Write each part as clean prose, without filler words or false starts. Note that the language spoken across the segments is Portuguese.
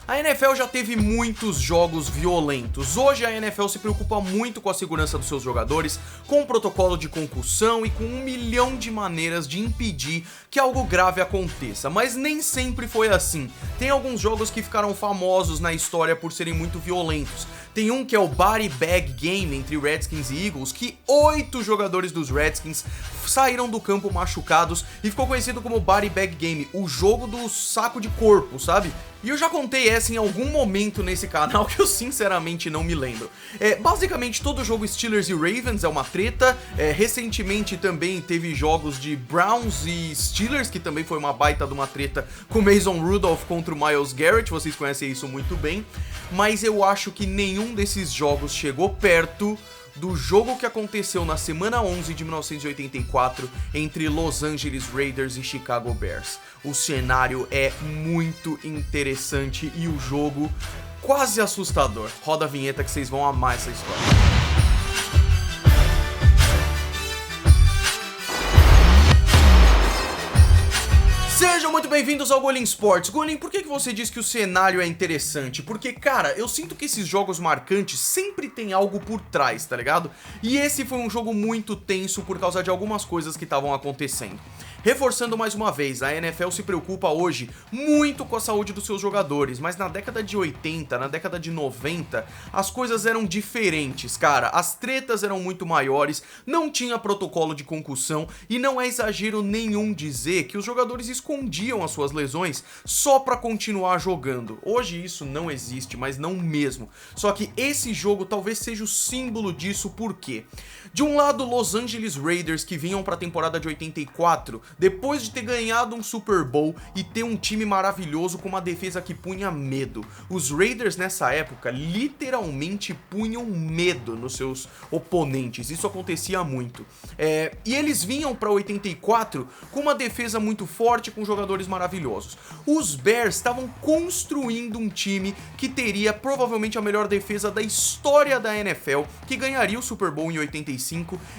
A NFL já teve muitos jogos violentos. Hoje a NFL se preocupa muito com a segurança dos seus jogadores, com o protocolo de concussão e com 1 milhão de maneiras de impedir que algo grave aconteça, mas nem sempre foi assim. Tem alguns jogos que ficaram famosos na história por serem muito violentos. Tem um que é o Body Bag Game entre Redskins e Eagles, que 8 jogadores dos Redskins saíram do campo machucados e ficou conhecido como Body Bag Game, o jogo do saco de corpo, sabe? E eu já contei essa em algum momento nesse canal que eu sinceramente não me lembro. Basicamente todo jogo Steelers e Ravens é uma treta. Recentemente também teve jogos de Browns e Steelers, que também foi uma baita de uma treta com Mason Rudolph contra o Myles Garrett, vocês conhecem isso muito bem. Mas eu acho que nenhum desses jogos chegou perto do jogo que aconteceu na semana 11 de 1984 entre Los Angeles Raiders e Chicago Bears. O cenário é muito interessante e o jogo quase assustador. Roda a vinheta que vocês vão amar essa história. Sejam muito bem-vindos ao Golin Sports. Golin, por que você diz que o cenário é interessante? Porque, cara, eu sinto que esses jogos marcantes sempre tem algo por trás, tá ligado? E esse foi um jogo muito tenso por causa de algumas coisas que estavam acontecendo. Reforçando mais uma vez, a NFL se preocupa hoje muito com a saúde dos seus jogadores, mas na década de 80, na década de 90, as coisas eram diferentes, cara. As tretas eram muito maiores, não tinha protocolo de concussão e não é exagero nenhum dizer que os jogadores escondiam as suas lesões só pra continuar jogando. Hoje isso não existe, mas não mesmo. Só que esse jogo talvez seja o símbolo disso, por quê? De um lado, Los Angeles Raiders, que vinham pra temporada de 84, depois de ter ganhado um Super Bowl e ter um time maravilhoso com uma defesa que punha medo. Os Raiders nessa época literalmente punham medo nos seus oponentes, isso acontecia muito. E eles vinham pra 84 com uma defesa muito forte, com jogadores maravilhosos. Os Bears estavam construindo um time que teria provavelmente a melhor defesa da história da NFL, que ganharia o Super Bowl em 85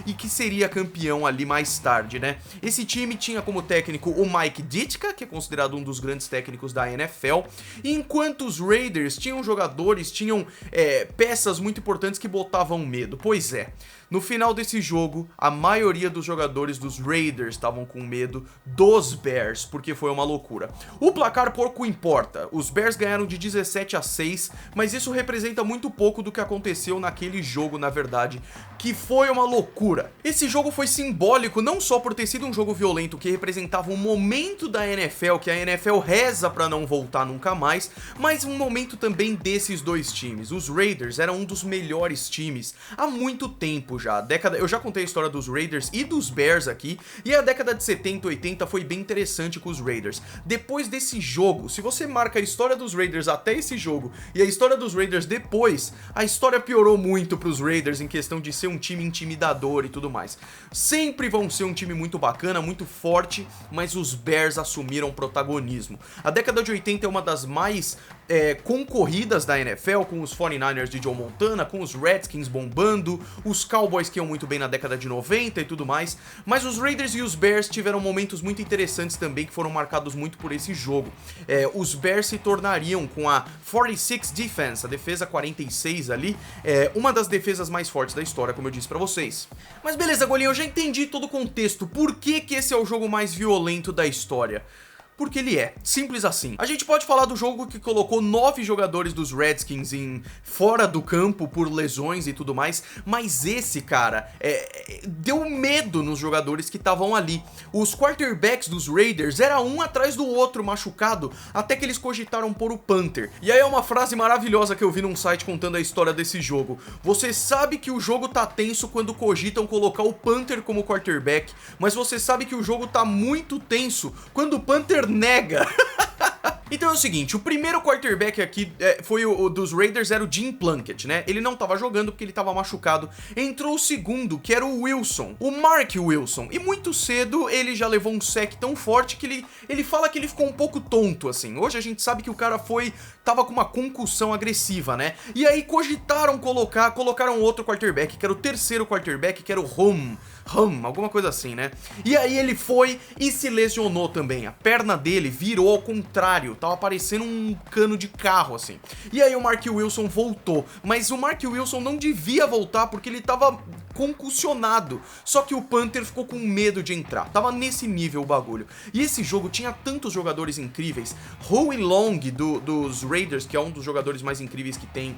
e que seria campeão ali mais tarde, né? Esse time tinha como técnico o Mike Ditka, que é considerado um dos grandes técnicos da NFL, enquanto os Raiders tinham jogadores, tinham peças muito importantes que botavam medo. Pois é, no final desse jogo, a maioria dos jogadores dos Raiders estavam com medo dos Bears, porque foi uma loucura. O placar pouco importa, os Bears ganharam de 17-6, mas isso representa muito pouco do que aconteceu naquele jogo, na verdade, que foi uma loucura. Esse jogo foi simbólico não só por ter sido um jogo violento que representava um momento da NFL, que a NFL reza pra não voltar nunca mais, mas um momento também desses dois times. Os Raiders eram um dos melhores times há muito tempo já. Eu já contei a história dos Raiders e dos Bears aqui, e a década de 70 e 80 foi bem interessante com os Raiders. Depois desse jogo, se você marca a história dos Raiders até esse jogo e a história dos Raiders depois, a história piorou muito pros Raiders em questão de ser um time intimidador e tudo mais. Sempre vão ser um time muito bacana, muito forte, mas os Bears assumiram protagonismo. A década de 80 é uma das mais concorridas da NFL, com os 49ers de Joe Montana, com os Redskins bombando, os Cowboys que iam muito bem na década de 90 e tudo mais, mas os Raiders e os Bears tiveram momentos muito interessantes também que foram marcados muito por esse jogo. Os Bears se tornariam, com a 46 Defense, a defesa 46 ali, uma das defesas mais fortes da história, como eu disse pra vocês. Mas beleza, Golinho, eu já entendi todo o contexto. Por que esse é o jogo mais violento da história? Porque ele é, simples assim. A gente pode falar do jogo que colocou 9 jogadores dos Redskins fora do campo por lesões e tudo mais, mas esse, cara, deu medo nos jogadores que estavam ali. Os quarterbacks dos Raiders era um atrás do outro machucado, até que eles cogitaram pôr o punter. E aí é uma frase maravilhosa que eu vi num site contando a história desse jogo. Você sabe que o jogo tá tenso quando cogitam colocar o punter como quarterback, mas você sabe que o jogo tá muito tenso quando o punter nega. Então é o seguinte, o primeiro quarterback aqui foi o dos Raiders, era o Jim Plunkett, né? Ele não tava jogando porque ele tava machucado. Entrou o segundo, que era o Wilson, o Mark Wilson. E muito cedo ele já levou um sec tão forte que ele fala que ele ficou um pouco tonto, assim. Hoje a gente sabe que o cara tava com uma concussão agressiva, né? E aí cogitaram colocaram outro quarterback, que era o terceiro quarterback, que era o alguma coisa assim, né? E aí ele foi e se lesionou também. A perna dele virou ao contrário. tava parecendo um cano de carro, assim. E aí o Mark Wilson voltou, mas o Mark Wilson não devia voltar porque ele tava concussionado, só que o Panther ficou com medo de entrar, tava nesse nível o bagulho. E esse jogo tinha tantos jogadores incríveis, Howie Long dos Raiders, que é um dos jogadores mais incríveis que tem,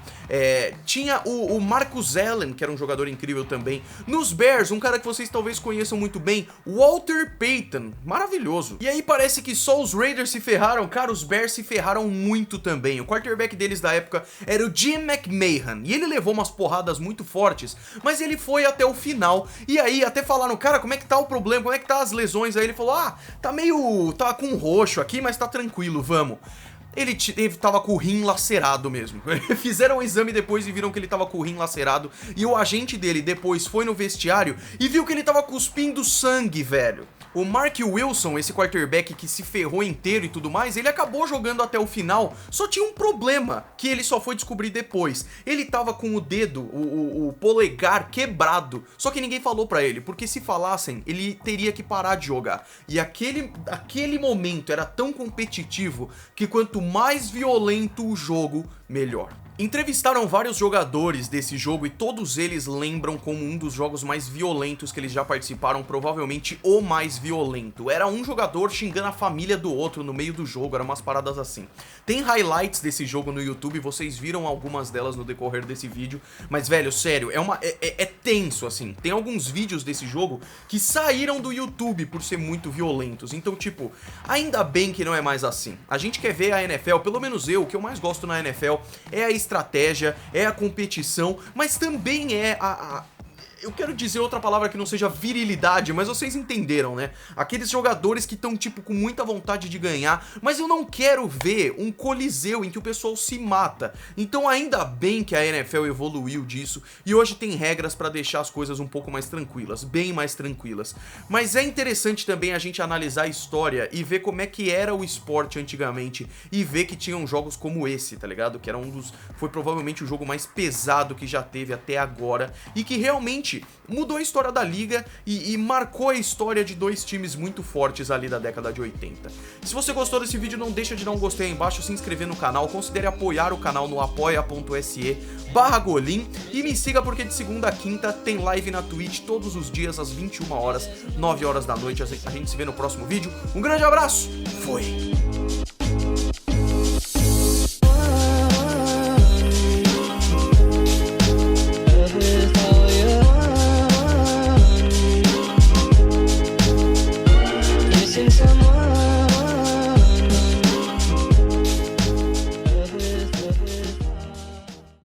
tinha o Marcus Allen, que era um jogador incrível também. Nos Bears, um cara que vocês talvez conheçam muito bem, Walter Payton, maravilhoso. E aí parece que só os Raiders se ferraram, cara, os Bears se ferraram muito também. O quarterback deles da época era o Jim McMahon, e ele levou umas porradas muito fortes, mas ele foi até o final. E aí até falaram, cara, como é que tá o problema, como é que tá as lesões? Aí ele falou, tá com roxo aqui, mas tá tranquilo, vamos. Ele tava com o rim lacerado mesmo. Fizeram um exame depois e viram que ele tava com o rim lacerado. E o agente dele depois foi no vestiário e viu que ele tava cuspindo sangue, velho. O Mark Wilson, esse quarterback que se ferrou inteiro e tudo mais, ele acabou jogando até o final, só tinha um problema, que ele só foi descobrir depois. Ele tava com o dedo, o polegar quebrado, só que ninguém falou pra ele, porque se falassem, ele teria que parar de jogar. E aquele momento era tão competitivo que quanto mais violento o jogo, melhor. Entrevistaram vários jogadores desse jogo e todos eles lembram como um dos jogos mais violentos que eles já participaram, provavelmente o mais violento. Era um jogador xingando a família do outro no meio do jogo, eram umas paradas assim. Tem highlights desse jogo no YouTube, vocês viram algumas delas no decorrer desse vídeo, mas velho, sério, é tenso assim. Tem alguns vídeos desse jogo que saíram do YouTube por ser muito violentos, então tipo, ainda bem que não é mais assim. A gente quer ver a NFL, pelo menos eu, o que eu mais gosto na NFL é a estratégia, é a competição, mas também é eu quero dizer outra palavra que não seja virilidade, mas vocês entenderam, né? Aqueles jogadores que estão, tipo, com muita vontade de ganhar, mas eu não quero ver um coliseu em que o pessoal se mata. Então ainda bem que a NFL evoluiu disso e hoje tem regras pra deixar as coisas um pouco mais tranquilas, bem mais tranquilas. Mas é interessante também a gente analisar a história e ver como é que era o esporte antigamente e ver que tinham jogos como esse, tá ligado? Que era foi provavelmente o jogo mais pesado que já teve até agora e que realmente mudou a história da liga e marcou a história de dois times muito fortes ali da década de 80. Se você gostou desse vídeo, não deixa de dar um gostei aí embaixo, se inscrever no canal, considere apoiar o canal no apoia.se/Golin e me siga porque de segunda a quinta tem live na Twitch todos os dias às 21 horas, 9 horas da noite. A gente se vê no próximo vídeo. Um grande abraço, fui!